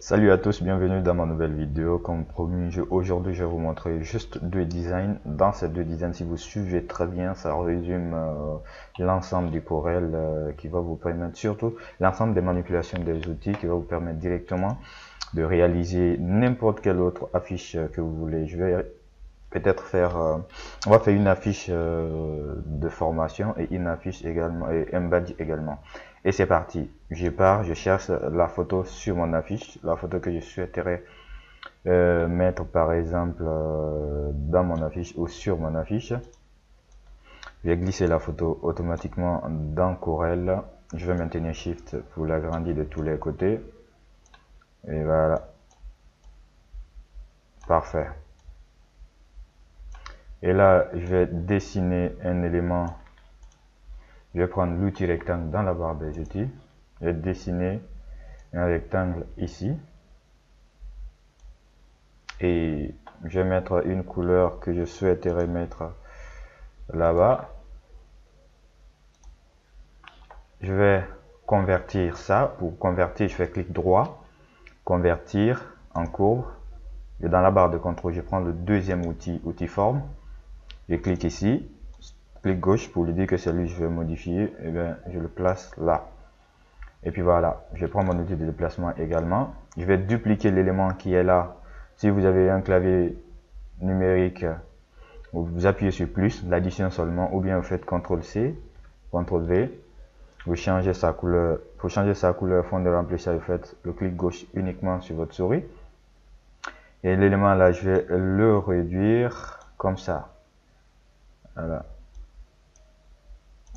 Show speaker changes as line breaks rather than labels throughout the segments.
Salut à tous, bienvenue dans ma nouvelle vidéo. Comme promis, aujourd'hui je vais vous montrer juste deux designs. Dans ces deux designs, si vous suivez très bien, ça résume l'ensemble du Corel qui va vous permettre, surtout l'ensemble des manipulations des outils qui va vous permettre directement de réaliser n'importe quelle autre affiche que vous voulez. Je vais peut-être faire, on va faire une affiche de formation et une affiche également et un badge également. Et c'est parti. Je pars, je cherche la photo sur mon affiche, la photo que je souhaiterais mettre par exemple dans mon affiche ou sur mon affiche. Je vais glisser la photo automatiquement dans Corel. Je vais maintenir Shift pour l'agrandir de tous les côtés. Et voilà. Parfait. Et là, je vais dessiner un élément. Je vais prendre l'outil rectangle dans la barre des outils. Je vais dessiner un rectangle ici. Et je vais mettre une couleur que je souhaiterais mettre là-bas. Je vais convertir ça. Pour convertir, je fais clic droit, convertir en courbe. Et dans la barre de contrôle, je prends le deuxième outil, outil forme. Je clique ici, clic gauche pour lui dire que c'est lui que je vais modifier. Et bien, je le place là. Et puis voilà, je prends mon outil de déplacement également. Je vais dupliquer l'élément qui est là. Si vous avez un clavier numérique, vous appuyez sur plus, l'addition seulement, ou bien vous faites CTRL-C, CTRL-V. Vous changez sa couleur. Pour changer sa couleur fond de remplissage, vous faites le clic gauche uniquement sur votre souris. Et l'élément là, je vais le réduire comme ça. Voilà.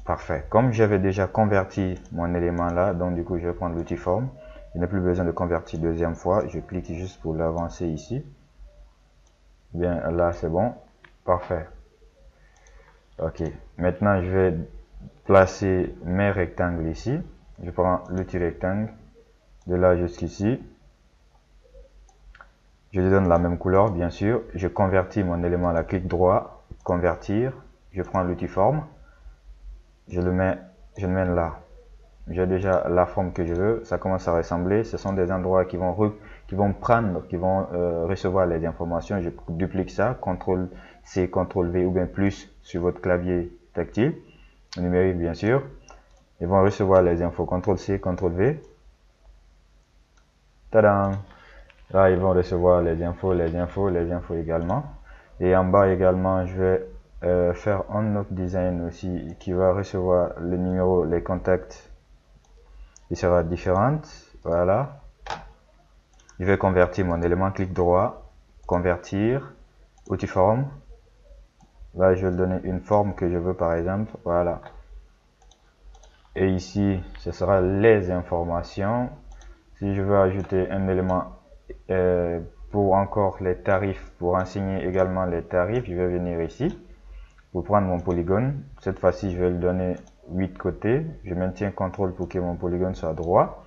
Parfait. Comme j'avais déjà converti mon élément là, donc du coup, je vais prendre l'outil forme. Je n'ai plus besoin de convertir deuxième fois. Je clique juste pour l'avancer ici. Bien, là, c'est bon. Parfait. Ok. Maintenant, je vais placer mes rectangles ici. Je prends l'outil rectangle de là jusqu'ici. Je lui donne la même couleur, bien sûr. Je convertis mon élément là, clic droit, convertir. Je prends l'outil forme. Je le mets là. J'ai déjà la forme que je veux. Ça commence à ressembler. Ce sont des endroits qui vont recevoir les informations. Je duplique ça. CTRL-C, CTRL-V ou bien plus sur votre clavier tactile, numérique bien sûr. Ils vont recevoir les infos. CTRL-C, CTRL-V. Tadam! Là, ils vont recevoir les infos également. Et en bas également, je vais faire un autre design aussi qui va recevoir le numéro, les contacts. Il sera différent. Voilà. Je vais convertir mon élément, clic droit, convertir, outil forme. Là, je vais donner une forme que je veux par exemple. Voilà. Et ici, ce sera les informations. Si je veux ajouter un élément pour encore les tarifs, pour enseigner également les tarifs, je vais venir ici pour prendre mon polygone. Cette fois-ci, je vais le donner 8 côtés. Je maintiens CTRL pour que mon polygone soit droit.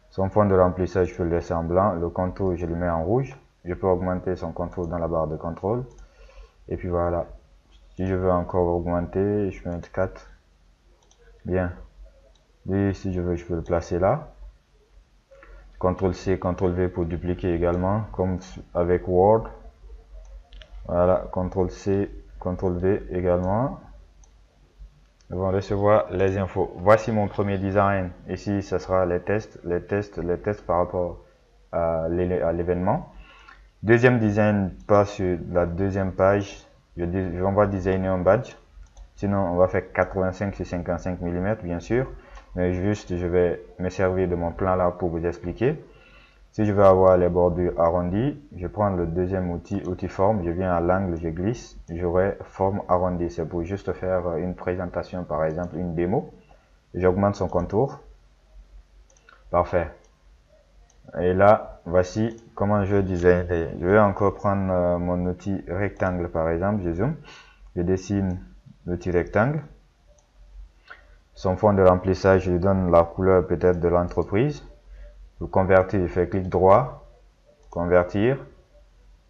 Son fond de remplissage, je peux le laisser en blanc. Le contour, je le mets en rouge. Je peux augmenter son contour dans la barre de contrôle. Et puis voilà. Si je veux encore augmenter, je peux mettre 4. Bien. Et si je veux, je peux le placer là. CTRL-C, CTRL-V pour dupliquer également, comme avec Word. Voilà, CTRL-C, CTRL-V également. Ils vont recevoir les infos. Voici mon premier design. Ici, ce sera les tests par rapport à l'événement. Deuxième design, pas sur la deuxième page. On va designer un badge. Sinon, on va faire 85 sur 55 mm, bien sûr. Mais juste, je vais me servir de mon plan là pour vous expliquer. Si je veux avoir les bordures arrondies, je prends le deuxième outil, outil forme, je viens à l'angle, je glisse, j'aurai forme arrondie. C'est pour juste faire une présentation, par exemple, une démo. J'augmente son contour. Parfait. Et là, voici comment je design. Je vais encore prendre mon outil rectangle, par exemple, je zoome. Je dessine l'outil rectangle. Son fond de remplissage, je lui donne la couleur peut-être de l'entreprise. Pour convertir, je fais clic droit, convertir.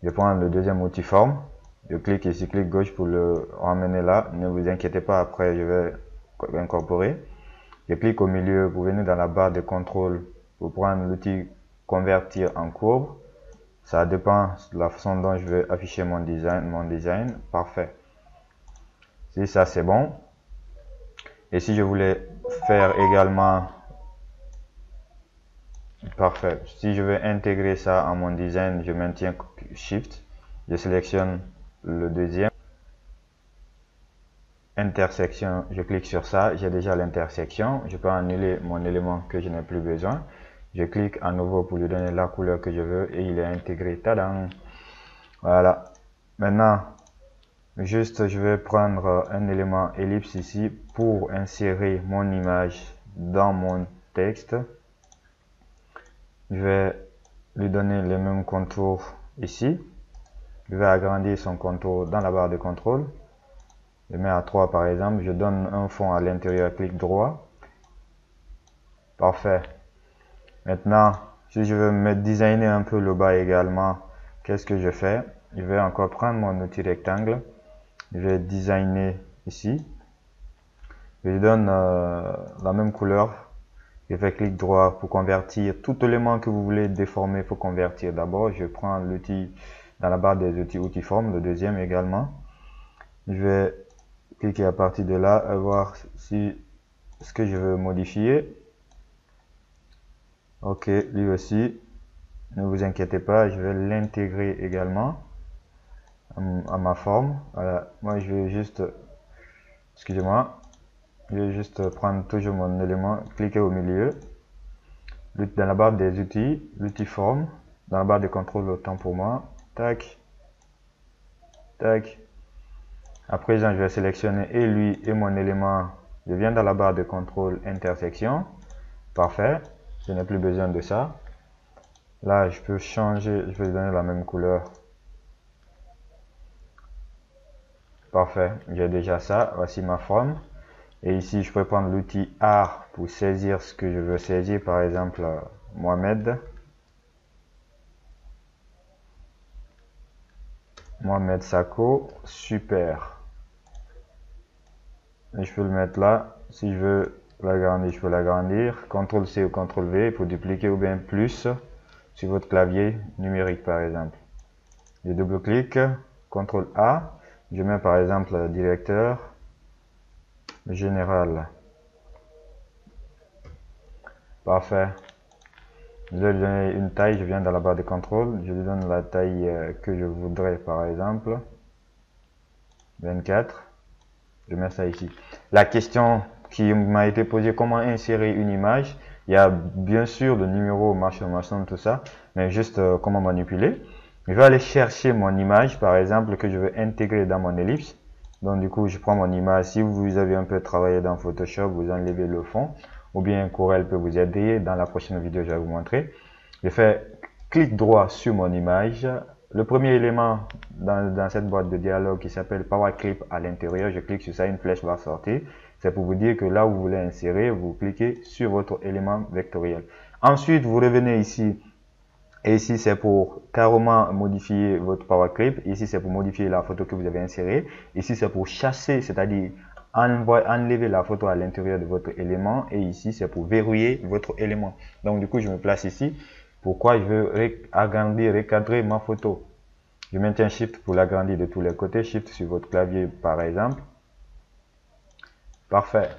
Je prends le deuxième outil forme. Je clique ici, clic gauche pour le ramener là. Ne vous inquiétez pas, après je vais incorporer. Je clique au milieu pour venir dans la barre de contrôle pour prendre l'outil convertir en courbe. Ça dépend de la façon dont je vais afficher mon design. Parfait. Si ça c'est bon. Et si je voulais faire également, parfait. Si je veux intégrer ça à mon design, je maintiens Shift. Je sélectionne le deuxième. Intersection, je clique sur ça. J'ai déjà l'intersection. Je peux annuler mon élément que je n'ai plus besoin. Je clique à nouveau pour lui donner la couleur que je veux et il est intégré. Tadam! Voilà. Maintenant, juste je vais prendre un élément ellipse ici pour insérer mon image dans mon texte. Je vais lui donner les mêmes contours ici. Je vais agrandir son contour dans la barre de contrôle. Je mets à 3 par exemple. Je donne un fond à l'intérieur, clic droit. Parfait. Maintenant, si je veux me designer un peu le bas également, qu'est-ce que je fais? Je vais encore prendre mon outil rectangle. Je vais designer ici. Je lui donne la même couleur. Je fais clic droit pour convertir tout élément que vous voulez déformer. Il faut convertir d'abord. Je prends l'outil dans la barre des outils, outil forme, le deuxième également. Je vais cliquer à partir de là et voir si ce que je veux modifier. Ok, lui aussi, ne vous inquiétez pas, je vais l'intégrer également à ma forme. Voilà, moi je vais juste, excusez-moi, je vais juste prendre toujours mon élément, cliquer au milieu, dans la barre des outils, l'outil forme, dans la barre de contrôle autant pour moi, tac, tac. À présent, je vais sélectionner et lui et mon élément, je viens dans la barre de contrôle intersection, parfait, je n'ai plus besoin de ça. Là, je peux changer, je vais lui donner la même couleur. Parfait, j'ai déjà ça. Voici ma forme. Et ici, je peux prendre l'outil art pour saisir ce que je veux saisir. Par exemple, Mohamed. Mohamed Sako. Super. Et je peux le mettre là. Si je veux l'agrandir, je peux l'agrandir. CTRL-C ou CTRL-V pour dupliquer ou bien plus sur votre clavier numérique, par exemple. Je double-clique. CTRL-A. Je mets par exemple directeur général. Parfait. Je vais lui donner une taille. Je viens dans la barre de contrôle. Je lui donne la taille que je voudrais, par exemple 24. Je mets ça ici. La question qui m'a été posée, comment insérer une image? Il y a bien sûr le numéro, machin, tout ça, mais juste comment manipuler. Je vais aller chercher mon image, par exemple, que je veux intégrer dans mon ellipse. Donc du coup, je prends mon image. Si vous avez un peu travaillé dans Photoshop, vous enlevez le fond, ou bien Corel peut vous aider. Dans la prochaine vidéo, je vais vous montrer. Je fais clic droit sur mon image. Le premier élément dans cette boîte de dialogue qui s'appelle Power Clip à l'intérieur, je clique sur ça, une flèche va sortir. C'est pour vous dire que là où vous voulez insérer, vous cliquez sur votre élément vectoriel. Ensuite, vous revenez ici. Et ici, c'est pour carrément modifier votre Power Clip. Ici, c'est pour modifier la photo que vous avez insérée. Ici, c'est pour chasser, c'est-à-dire enlever la photo à l'intérieur de votre élément. Et ici, c'est pour verrouiller votre élément. Donc, du coup, je me place ici. Pourquoi je veux agrandir, recadrer ma photo? Je maintiens Shift pour l'agrandir de tous les côtés. Shift sur votre clavier, par exemple. Parfait.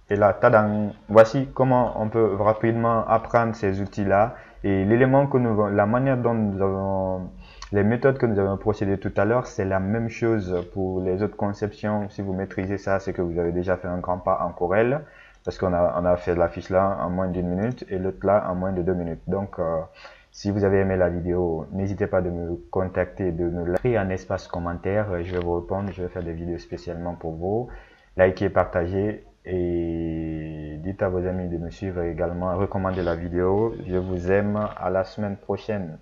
Et là, tadam, voici comment on peut rapidement apprendre ces outils-là. Et l'élément que la manière dont nous avons, les méthodes que nous avons procédé tout à l'heure, c'est la même chose pour les autres conceptions. Si vous maîtrisez ça, c'est que vous avez déjà fait un grand pas en Corel, parce qu'on a fait la fiche là en moins d'1 minute et l'autre là en moins de 2 minutes. Donc, si vous avez aimé la vidéo, n'hésitez pas de me contacter, de me l'écrire en espace commentaire. Je vais vous répondre, je vais faire des vidéos spécialement pour vous. Likez, partagez. Et dites à vos amis de me suivre également, recommandez la vidéo. Je vous aime, à la semaine prochaine.